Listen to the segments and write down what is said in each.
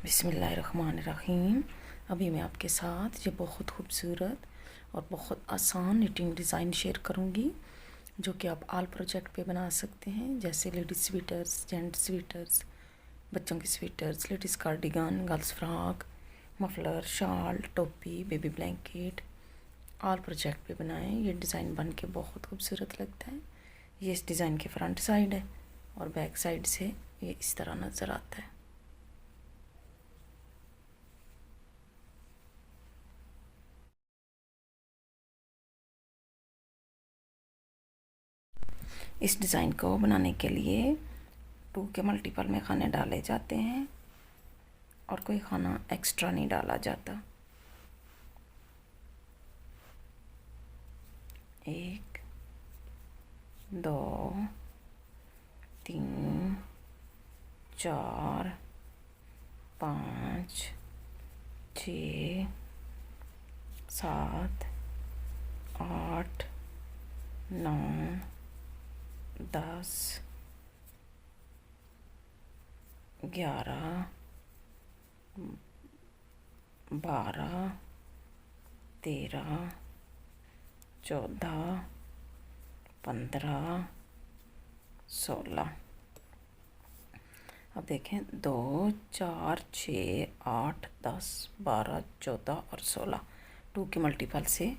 बिस्मिल्लाहिर्रहमानिर्रहीम। अभी मैं आपके साथ ये बहुत खूबसूरत और बहुत आसान निटिंग डिज़ाइन शेयर करूँगी जो कि आप आल प्रोजेक्ट पे बना सकते हैं, जैसे लेडीज़ स्वेटर्स, जेंट्स स्वेटर्स, बच्चों की sweaters, ladies cardigan, girls frock, muffler, शाल, टोपी, बेबी ब्लैंकेट, आल प्रोजेक्ट पे बनाएं। ये डिज़ाइन बन के बहुत खूबसूरत लगता है। ये इस डिज़ाइन की फ्रंट साइड है और बैक साइड से ये इस तरह नज़र आता है। इस डिज़ाइन को बनाने के लिए 2 के मल्टीपल में खाने डाले जाते हैं और कोई खाना एक्स्ट्रा नहीं डाला जाता। 1 2 3 4 5 6 7 8 9 10 11 12 13 14 15 16। अब देखें 2 4 6 8 10 12 14 और 16। 2 के मल्टीपल से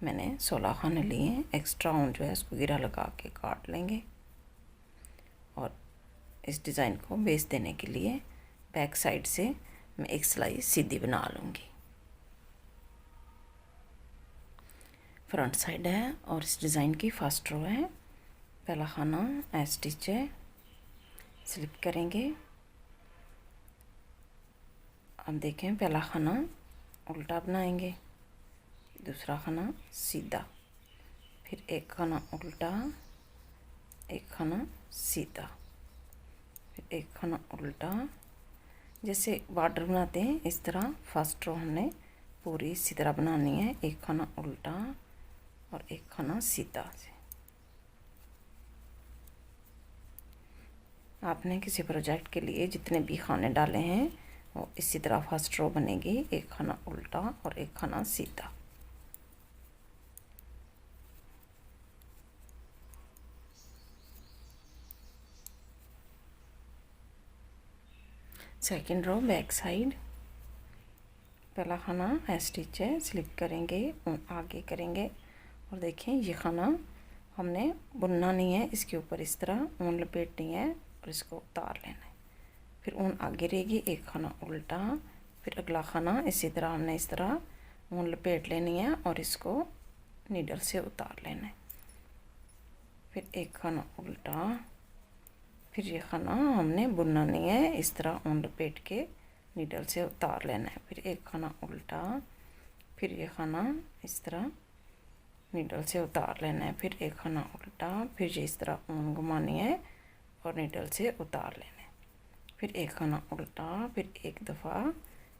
मैंने 16 खाने लिए हैं। एक्स्ट्रा ऊन जो है उसको गिरा लगा के काट लेंगे और इस डिज़ाइन को बेस देने के लिए बैक साइड से मैं एक सिलाई सीधी बना लूँगी। फ्रंट साइड है और इस डिज़ाइन की फर्स्ट रो है। पहला खाना स्टिच है, स्लिप करेंगे। अब देखें, पहला खाना उल्टा बनाएंगे, दूसरा खाना सीधा, फिर एक खाना उल्टा, एक खाना सीधा, फिर एक खाना उल्टा। जैसे बॉर्डर बनाते हैं इस तरह फर्स्ट रो हमने पूरी इसी तरह बनानी है। एक खाना उल्टा और एक खाना सीधा से। आपने किसी प्रोजेक्ट के लिए जितने भी खाने डाले हैं वो इसी तरह फर्स्ट रो बनेगी। एक खाना उल्टा और एक खाना सीधा। Second row back side. पहला खाना स्टिच है, स्लिप करेंगे, आगे करेंगे और देखें ये खाना हमने बुनना नहीं है, इसके ऊपर इस तरह ऊन लपेटनी है और इसको उतार लेना है। फिर ऊन आगे रहेगी, एक खाना उल्टा, फिर अगला खाना इसी तरह हमने इस तरह ऊन लपेट लेनी है और इसको नीडल से उतार लेना है। फिर एक खाना उल्टा, फिर ये खाना हमने बुनना नहीं है, इस तरह ऊन लपेट के नीडल से उतार लेना है। फिर एक खाना उल्टा, फिर ये खाना इस तरह नीडल से उतार लेना है। फिर एक खाना उल्टा, फिर ये इस तरह ऊन घुमानी है और नीडल से उतार लेना है। फिर एक खाना उल्टा, फिर एक दफ़ा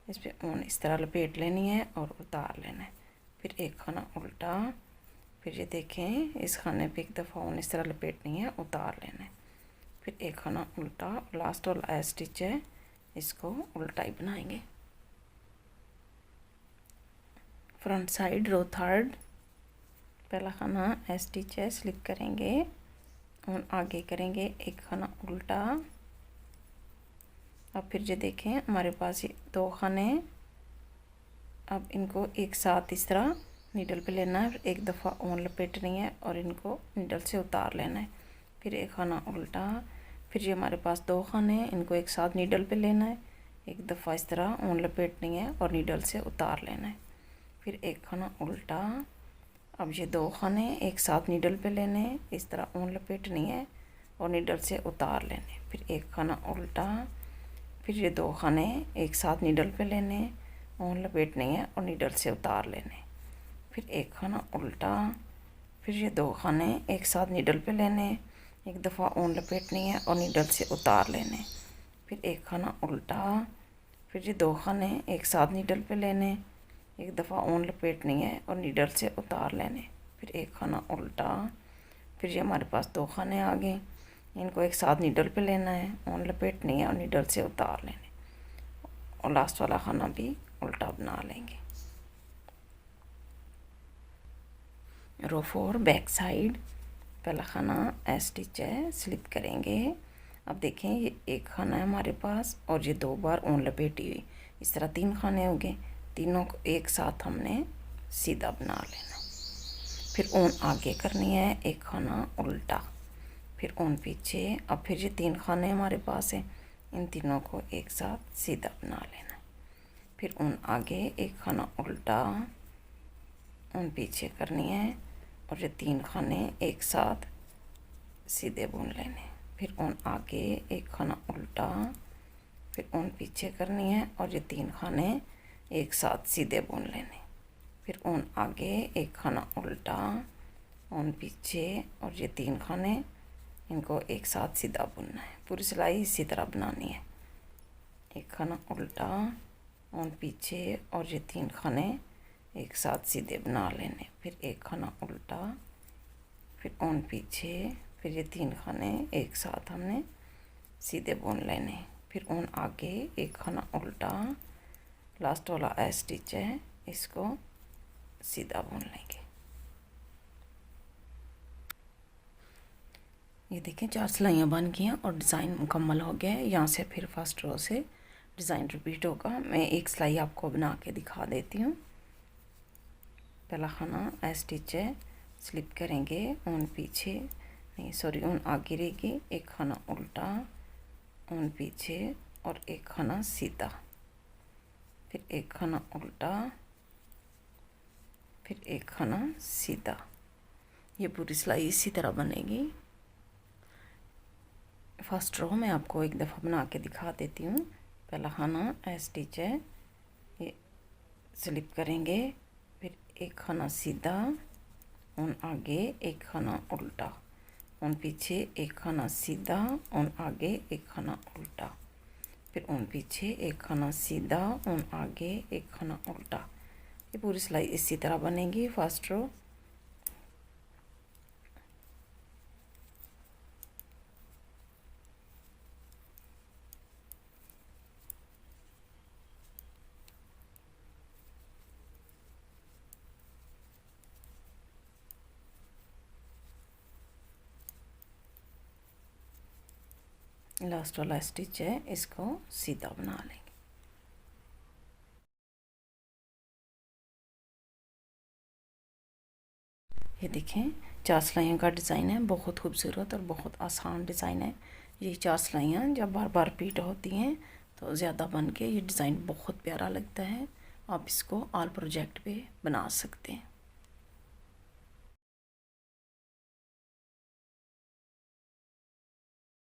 इस पर ऊन इस तरह लपेट लेनी है और उतार लेना है। फिर एक खाना उल्टा, फिर ये देखें इस खाने पे एक दफ़ा ऊन इस तरह लपेटनी है, उतार लेना है। फिर एक खाना उल्टा, लास्ट वाला स्टिच है, इसको उल्टा ही बनाएंगे। Front side row third. पहला खाना स्टिच है, स्लिप करेंगे और आगे करेंगे, एक खाना उल्टा। अब फिर जो देखें हमारे पास ये 2 खाने, अब इनको एक साथ इस तरह नीडल पे लेना है, फिर एक दफ़ा ऊन लपेटनी है और इनको नीडल से उतार लेना है। फिर एक खाना उल्टा, फिर ये हमारे पास 2 खाने हैं, इनको एक साथ नीडल पे लेना है, एक दफ़ा इस तरह ऊन लपेटनी है और नीडल से उतार लेना है। फिर एक खाना उल्टा। अब ये 2 खाने एक साथ नीडल पे लेने हैं, इस तरह ऊन लपेटनी है और नीडल से उतार लेने। फिर एक खाना उल्टा, फिर ये 2 खाने एक साथ नीडल पे लेने हैं, ऊन लपेटनी है और नीडल से उतार लेने। फिर एक खाना उल्टा, फिर ये 2 खाने एक साथ नीडल पे लेने, एक दफ़ा ऊन लपेटनी है और नीडल से उतार लेने। फिर एक खाना उल्टा, फिर ये 2 खाने एक साथ नीडल पे लेने, एक दफ़ा ऊन लपेटनी है और नीडल से उतार लेने। फिर एक खाना उल्टा, फिर ये हमारे पास 2 खाने आ गए, इनको एक साथ नीडल पे लेना है, ऊन लपेटनी है और नीडल से उतार लेने। और लास्ट वाला खाना भी उल्टा बना लेंगे। रो 4 बैक साइड, पहला खाना स्टिच है, स्लिप करेंगे। अब देखें ये एक खाना है हमारे पास और ये 2 बार ऊन लपेटी हुई, इस तरह 3 खाने हो गए। तीनों को एक साथ हमने सीधा बना लेना। फिर ऊन आगे करनी है, एक खाना उल्टा, फिर ऊन पीछे। अब फिर ये 3 खाने हमारे पास हैं, इन तीनों को एक साथ सीधा बना लेना। फिर ऊन आगे, एक खाना उल्टा, ऊन पीछे करनी है और ये 3 खाने एक साथ सीधे बुन लेने। फिर ऊन आगे, एक खाना उल्टा, फिर ऊन पीछे करनी है और ये 3 खाने एक साथ सीधे बुन लेने। फिर ऊन आगे, एक खाना उल्टा, ऊन पीछे और ये 3 खाने, इनको एक साथ सीधा बुनना है। पूरी सिलाई इसी तरह बनानी है। एक खाना उल्टा, ऊन पीछे और ये 3 खाने एक साथ सीधे बना लेने। फिर एक खाना उल्टा, फिर ऊन पीछे, फिर ये 3 खाने एक साथ हमने सीधे बुन लेने। फिर ऊन आगे, एक खाना उल्टा, लास्ट वाला स्टिच है, इसको सीधा बुन लेंगे। ये देखें 4 सिलाइयाँ बन गई हैं और डिज़ाइन मुकम्मल हो गया है। यहाँ से फिर फर्स्ट रो से डिज़ाइन रिपीट होगा। मैं एक सिलाई आपको बना के दिखा देती हूँ। पहला खाना स्टिच है, स्लिप करेंगे, ऊन पीछे नहीं सॉरी ऊन आगे रहेगी, एक खाना उल्टा, ऊन पीछे और एक खाना सीधा, फिर एक खाना उल्टा, फिर एक खाना सीधा। ये पूरी सिलाई इसी तरह बनेगी। फर्स्ट रो मैं आपको एक दफ़ा बना के दिखा देती हूँ। पहला खाना स्टिच है, ये स्लिप करेंगे, फिर एक खाना सीधा, ऊन आगे, एक खाना उल्टा, ऊन पीछे, एक खाना सीधा, ऊन आगे, एक खाना उल्टा, फिर ऊन पीछे, एक खाना सीधा, ऊन आगे, एक खाना उल्टा। ये पूरी सिलाई इसी तरह बनेगी फर्स्ट रो। लास्ट वाला स्टिच है, इसको सीधा बना लेंगे। ये देखें 4 सिलाइयों का डिज़ाइन है, बहुत खूबसूरत और बहुत आसान डिज़ाइन है। ये 4 सिलाइयाँ जब बार बार रिपीट होती हैं तो ज़्यादा बन के ये डिज़ाइन बहुत प्यारा लगता है। आप इसको ऑल प्रोजेक्ट पे बना सकते हैं।